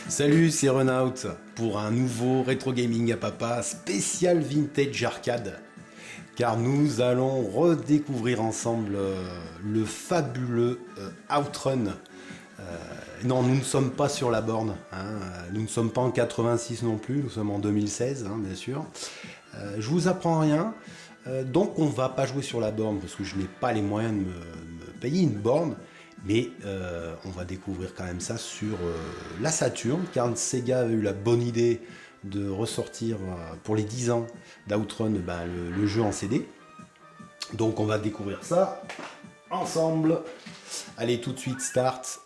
Salut, c'est Runout pour un nouveau rétro gaming à papa spécial vintage arcade. Car nous allons redécouvrir ensemble le fabuleux Outrun. Non, nous ne sommes pas sur la borne, hein. Nous ne sommes pas en 86 non plus, nous sommes en 2016, hein, bien sûr. Je vous apprends rien. Donc on va pas jouer sur la borne parce que je n'ai pas les moyens de me payer une borne. Mais on va découvrir quand même ça sur la Saturn, car Sega avait eu la bonne idée de ressortir pour les 10 ans d'Outrun le jeu en CD. Donc on va découvrir ça ensemble. Allez, tout de suite, start.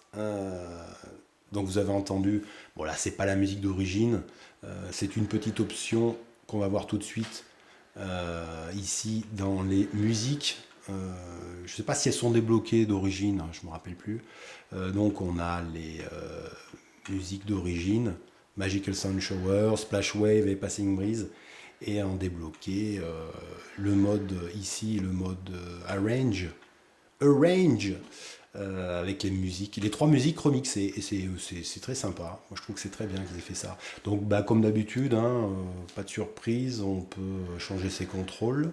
Donc vous avez entendu, bon là c'est pas la musique d'origine, c'est une petite option qu'on va voir tout de suite ici dans les musiques. Je sais pas si elles sont débloquées d'origine, je me rappelle plus. Donc on a les musiques d'origine, Magical Sound Shower, Splash Wave et Passing Breeze, et en débloqué le mode ici, le mode Arrange, avec les musiques, les trois musiques remixées, et c'est très sympa. Moi je trouve que c'est très bien qu'ils aient fait ça. Donc comme d'habitude, hein, pas de surprise, on peut changer ses contrôles.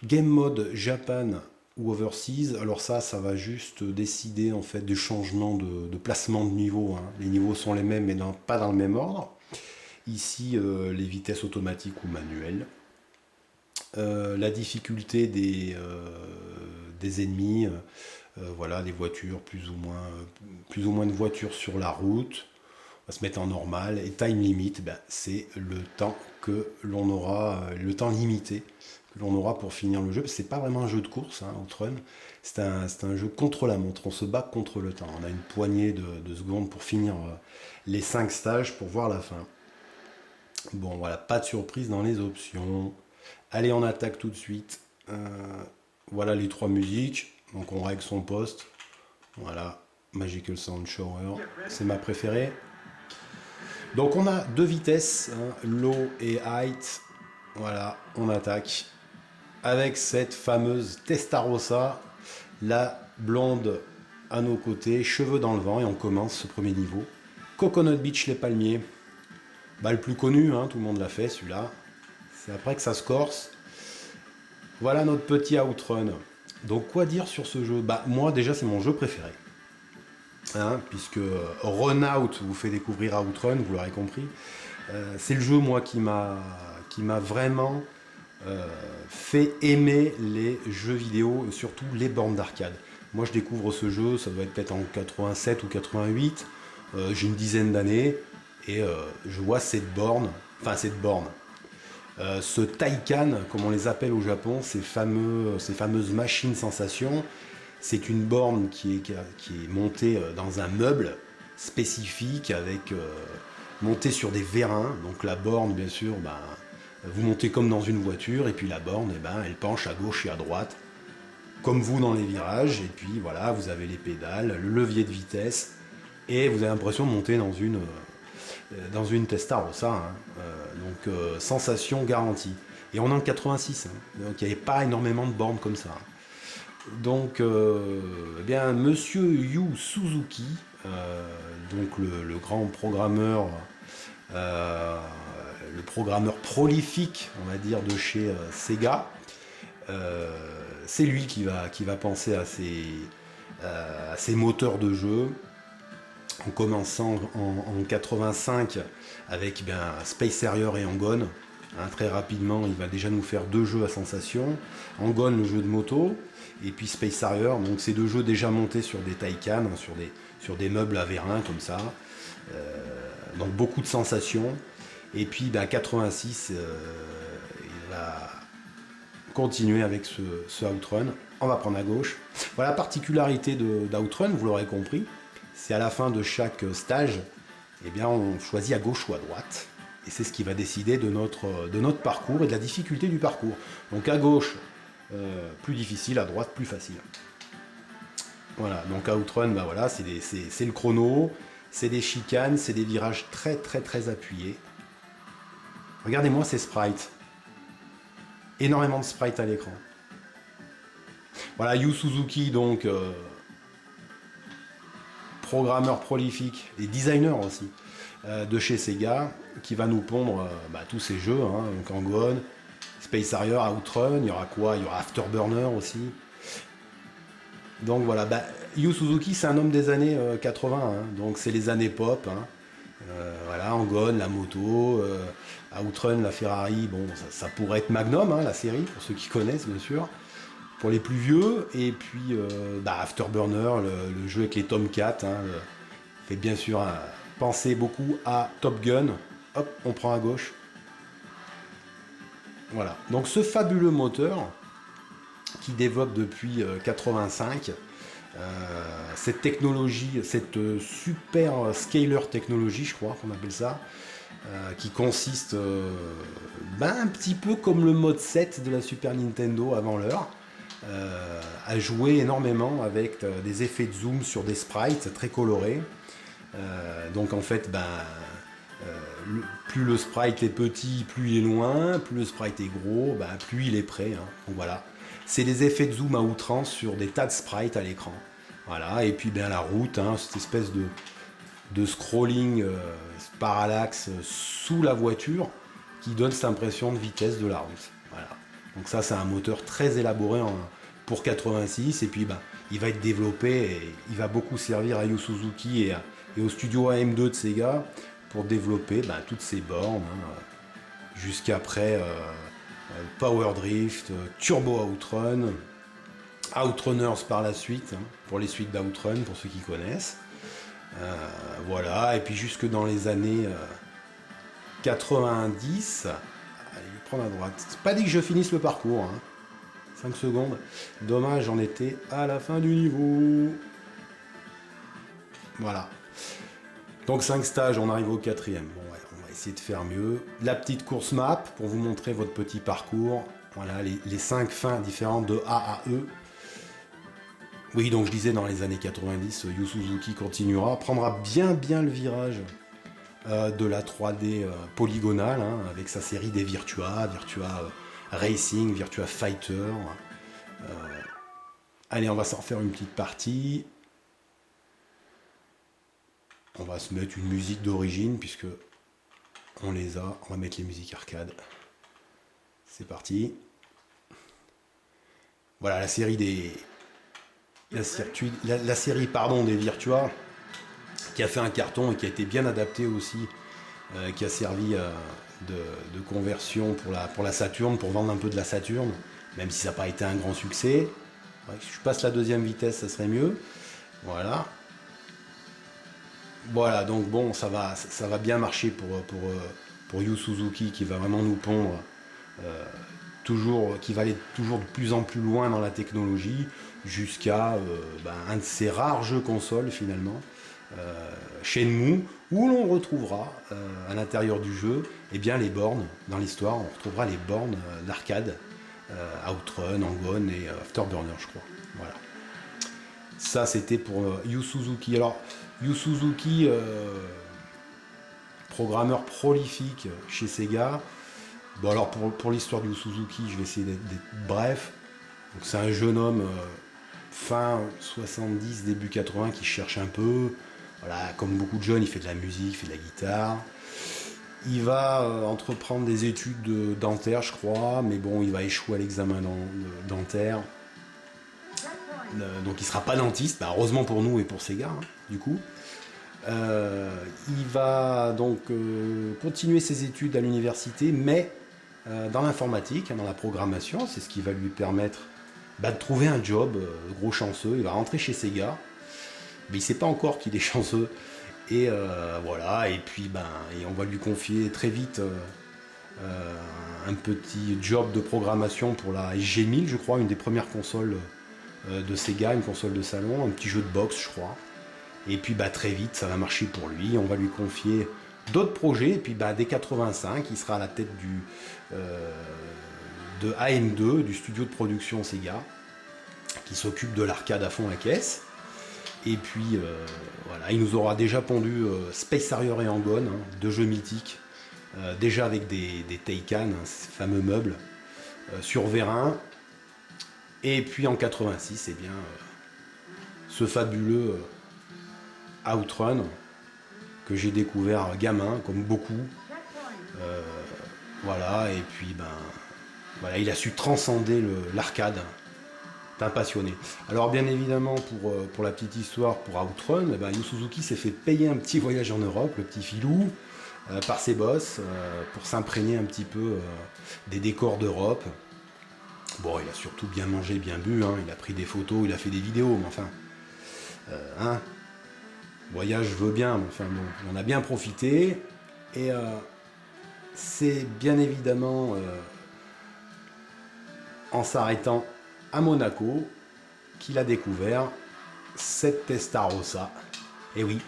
Game mode Japan ou Overseas, alors ça va juste décider en fait du changement de placement de niveau, hein. Les niveaux sont les mêmes mais pas dans le même ordre. Ici, les vitesses automatiques ou manuelles. La difficulté des ennemis, voilà, des voitures, plus ou moins de voitures sur la route. On va se mettre en normal. Et time limit, c'est le temps que l'on aura, le temps limité que l'on aura pour finir le jeu. C'est pas vraiment un jeu de course, hein, Outrun. C'est un jeu contre la montre. On se bat contre le temps. On a une poignée de secondes pour finir les 5 stages pour voir la fin. Bon, voilà, pas de surprise dans les options. Allez, on attaque tout de suite. Voilà les trois musiques. Donc on règle son poste. Voilà, Magical Sound Shower, c'est ma préférée. Donc on a deux vitesses, hein, low et height. Voilà, on attaque avec cette fameuse Testarossa, la blonde à nos côtés, cheveux dans le vent, et on commence ce premier niveau. Coconut Beach, les palmiers. Le plus connu, hein, tout le monde l'a fait celui-là. C'est après que ça se corse. Voilà notre petit Outrun. Donc quoi dire sur ce jeu? Moi déjà c'est mon jeu préféré. Hein, puisque Runout vous fait découvrir Outrun, vous l'aurez compris. C'est le jeu moi qui m'a vraiment fait aimer les jeux vidéo, surtout les bornes d'arcade. Moi je découvre ce jeu, ça doit être peut-être en 87 ou 88, j'ai une dizaine d'années, et je vois cette borne, ce Taycan, comme on les appelle au Japon, ces fameuses machines sensations. C'est une borne qui est montée dans un meuble spécifique, avec montée sur des vérins. Donc la borne, bien sûr, vous montez comme dans une voiture, et puis la borne, elle penche à gauche et à droite, comme vous dans les virages. Et puis voilà, vous avez les pédales, le levier de vitesse, et vous avez l'impression de monter dans une Testarossa, hein. Donc sensation garantie. Et on est en 86, hein. Donc il n'y avait pas énormément de bornes comme ça. Donc, Monsieur Yu Suzuki, donc le grand programmeur, le programmeur prolifique, on va dire, de chez Sega, c'est lui qui va penser à ces moteurs de jeu, en commençant en 85 avec Space Harrier et Hang-On. Hein, très rapidement, il va déjà nous faire deux jeux à sensation. Hang-On, le jeu de moto, et puis Space Harrier, donc ces deux jeux déjà montés sur des Taycan, hein, sur des meubles à vérin comme ça. Donc beaucoup de sensations. Et puis 86, il va continuer avec ce Outrun. On va prendre à gauche. Voilà la particularité d'Outrun, vous l'aurez compris. C'est à la fin de chaque stage, on choisit à gauche ou à droite. Et c'est ce qui va décider de notre parcours et de la difficulté du parcours. Donc à gauche, plus difficile, à droite, plus facile. Voilà, donc Outrun, voilà, c'est le chrono, c'est des chicanes, c'est des virages très très très appuyés. Regardez-moi ces sprites. Énormément de sprites à l'écran. Voilà, Yu Suzuki, donc, programmeur prolifique et designer aussi de chez Sega, qui va nous pondre tous ces jeux, hein, donc Hang-On, Space Harrier, Outrun, il y aura quoi? Il y aura Afterburner aussi. Donc voilà, Yu Suzuki c'est un homme des années 80, hein, donc c'est les années pop, hein. Voilà, Hang-On, la moto, Outrun, la Ferrari, bon ça pourrait être Magnum, hein, la série, pour ceux qui connaissent bien sûr, pour les plus vieux, et puis Afterburner, le jeu avec les Tomcat, hein, fait bien sûr penser beaucoup à Top Gun. Hop, on prend à gauche. Voilà, donc ce fabuleux moteur qui développe depuis 85 cette technologie, cette super scaler technologie, je crois qu'on appelle ça, qui consiste un petit peu comme le mode 7 de la Super Nintendo avant l'heure, à jouer énormément avec des effets de zoom sur des sprites très colorés. Donc en fait, plus le sprite est petit, plus il est loin, plus le sprite est gros, plus il est près, hein. Donc voilà, c'est des effets de zoom à outrance sur des tas de sprites à l'écran. Voilà, et puis la route, hein, cette espèce de scrolling parallaxe sous la voiture qui donne cette impression de vitesse de la route. Voilà. Donc ça, c'est un moteur très élaboré pour 86, et puis il va être développé et il va beaucoup servir à Yu Suzuki et au studio AM2 de Sega pour développer toutes ces bornes, hein, jusqu'après Power Drift, Turbo Outrun, Outrunners par la suite, hein, pour les suites d'Outrun, pour ceux qui connaissent. Voilà, et puis jusque dans les années 90, allez, je vais prendre à droite. C'est pas dit que je finisse le parcours, hein. 5 secondes. Dommage, j'en étais à la fin du niveau. Voilà. Donc 5 stages, on arrive au 4e. Bon, ouais, on va essayer de faire mieux. La petite course map pour vous montrer votre petit parcours. Voilà, les 5 fins différentes de A à E. Oui, donc je disais, dans les années 90, Yu Suzuki continuera, prendra bien le virage de la 3D polygonale, hein, avec sa série des Virtua Racing, Virtua Fighter. Allez, on va s'en faire une petite partie. On va se mettre une musique d'origine, puisque on les a. On va mettre les musiques arcade. C'est parti. Voilà, la série des Virtua, qui a fait un carton et qui a été bien adapté aussi, qui a servi de conversion pour la Saturn, pour vendre un peu de la Saturn, même si ça n'a pas été un grand succès. Ouais, si je passe la deuxième vitesse, ça serait mieux. Voilà. Voilà, donc bon, ça va bien marcher pour Yu Suzuki, qui va vraiment nous pondre qui va aller toujours de plus en plus loin dans la technologie, jusqu'à un de ces rares jeux consoles finalement, Shenmue, où l'on retrouvera à l'intérieur du jeu les bornes. Dans l'histoire, on retrouvera les bornes d'arcade, Outrun, Hang-On et Afterburner, je crois. Voilà. Ça, c'était pour Yu Suzuki. Alors, Yu Suzuki, programmeur prolifique chez Sega. Bon, alors pour l'histoire de Yu Suzuki, je vais essayer d'être bref. Donc, c'est un jeune homme fin 70, début 80 qui cherche un peu. Voilà, comme beaucoup de jeunes, il fait de la musique, il fait de la guitare. Il va entreprendre des études dentaires, je crois, mais bon, il va échouer à l'examen dentaire. Donc il sera pas dentiste, heureusement pour nous et pour Sega, hein, du coup. Il va donc continuer ses études à l'université, mais dans l'informatique, hein, dans la programmation. C'est ce qui va lui permettre de trouver un job, gros chanceux. Il va rentrer chez Sega, mais il sait pas encore qu'il est chanceux. Et voilà, et puis et on va lui confier très vite un petit job de programmation pour la SG-1000, je crois, une des premières consoles de Sega, une console de salon, un petit jeu de boxe, je crois. Et puis très vite, ça va marcher pour lui. On va lui confier d'autres projets. Et puis dès 85, il sera à la tête de AM2, du studio de production Sega, qui s'occupe de l'arcade à fond la caisse. Et puis voilà, il nous aura déjà pondu Space Harrier et Hang-On, hein, deux jeux mythiques, déjà avec des Taycan, hein, ces fameux meubles, sur vérin. Et puis en 86, ce fabuleux Outrun, que j'ai découvert gamin, comme beaucoup. Euh, voilà, et puis ben, voilà, il a su transcender l'arcade. C'est un passionné. Alors bien évidemment, pour la petite histoire, pour Outrun, eh ben, Yu Suzuki s'est fait payer un petit voyage en Europe, le petit filou, par ses boss, pour s'imprégner un petit peu des décors d'Europe. Bon, il a surtout bien mangé, bien bu, hein. Il a pris des photos, il a fait des vidéos, mais enfin, hein, voyage, je veux bien, mais enfin bon, on a bien profité. Et c'est bien évidemment en s'arrêtant à Monaco qu'il a découvert cette Testarossa. Et oui,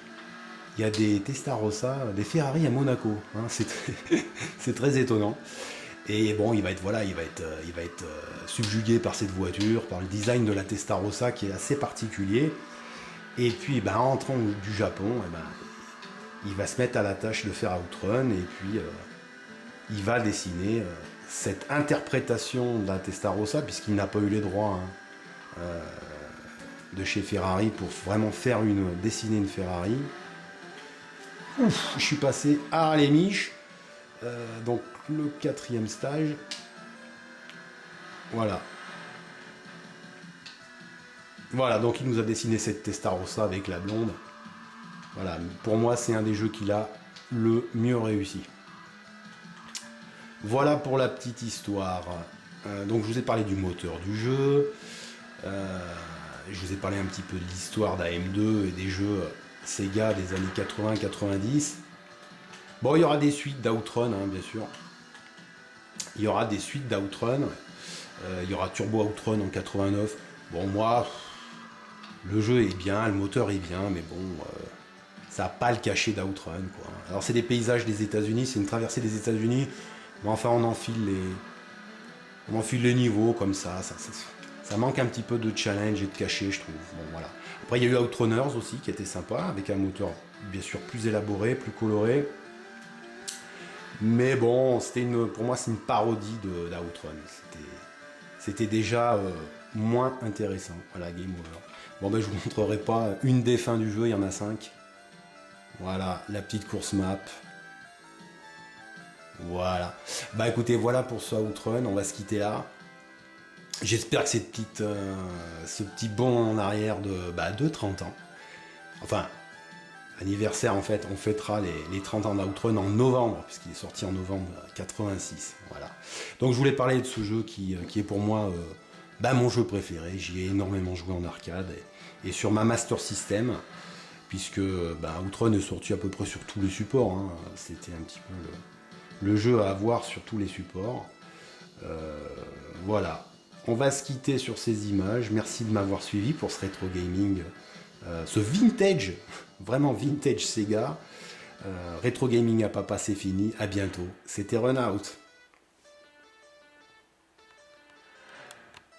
il y a des Testarossa, des Ferrari à Monaco, hein, c'est très étonnant. Et bon, il va être subjugué par cette voiture, par le design de la Testarossa qui est assez particulier. Et puis, ben, en rentrant du Japon, eh ben, il va se mettre à la tâche de faire Outrun et puis il va dessiner cette interprétation de la Testarossa, puisqu'il n'a pas eu les droits, hein, de chez Ferrari pour vraiment dessiner une Ferrari. Ouf, je suis passé à les miches. Donc le 4e stage. Voilà. Voilà, donc il nous a dessiné cette Testarossa avec la blonde. Voilà, pour moi c'est un des jeux qu'il a le mieux réussi. Voilà pour la petite histoire. Donc je vous ai parlé du moteur du jeu. Je vous ai parlé un petit peu de l'histoire d'AM2 et des jeux Sega des années 80-90. Bon, il y aura des suites d'Outrun, hein, bien sûr. Il y aura des suites d'Outrun. Il y aura Turbo Outrun en 89. Bon, moi, le jeu est bien, le moteur est bien, mais bon, ça n'a pas le cachet d'Outrun, quoi. Alors, c'est des paysages des États-Unis, c'est une traversée des États-Unis. Mais enfin, on enfile les niveaux comme ça. Ça manque un petit peu de challenge et de cachet, je trouve. Bon, voilà. Après, il y a eu Outrunners aussi, qui était sympa, avec un moteur bien sûr plus élaboré, plus coloré. Mais bon, pour moi, c'est une parodie d'Outrun. C'était déjà moins intéressant. Voilà, game over. Bon, ben, je vous montrerai pas une des fins du jeu, il y en a 5. Voilà, la petite course map. Voilà. Bah écoutez, voilà pour ce Outrun, on va se quitter là. J'espère que ce petit bond en arrière de 30 ans. Enfin, anniversaire en fait, on fêtera les 30 ans d'Outrun en novembre, puisqu'il est sorti en novembre 86. Voilà. Donc je voulais parler de ce jeu qui est pour moi mon jeu préféré. J'y ai énormément joué en arcade et sur ma Master System, puisque Outrun est sorti à peu près sur tous les supports, hein. C'était un petit peu le jeu à avoir sur tous les supports. Voilà. On va se quitter sur ces images. Merci de m'avoir suivi pour ce rétro gaming, ce vintage, vraiment vintage Sega. Rétro gaming à papa, c'est fini. À bientôt. C'était Run Out.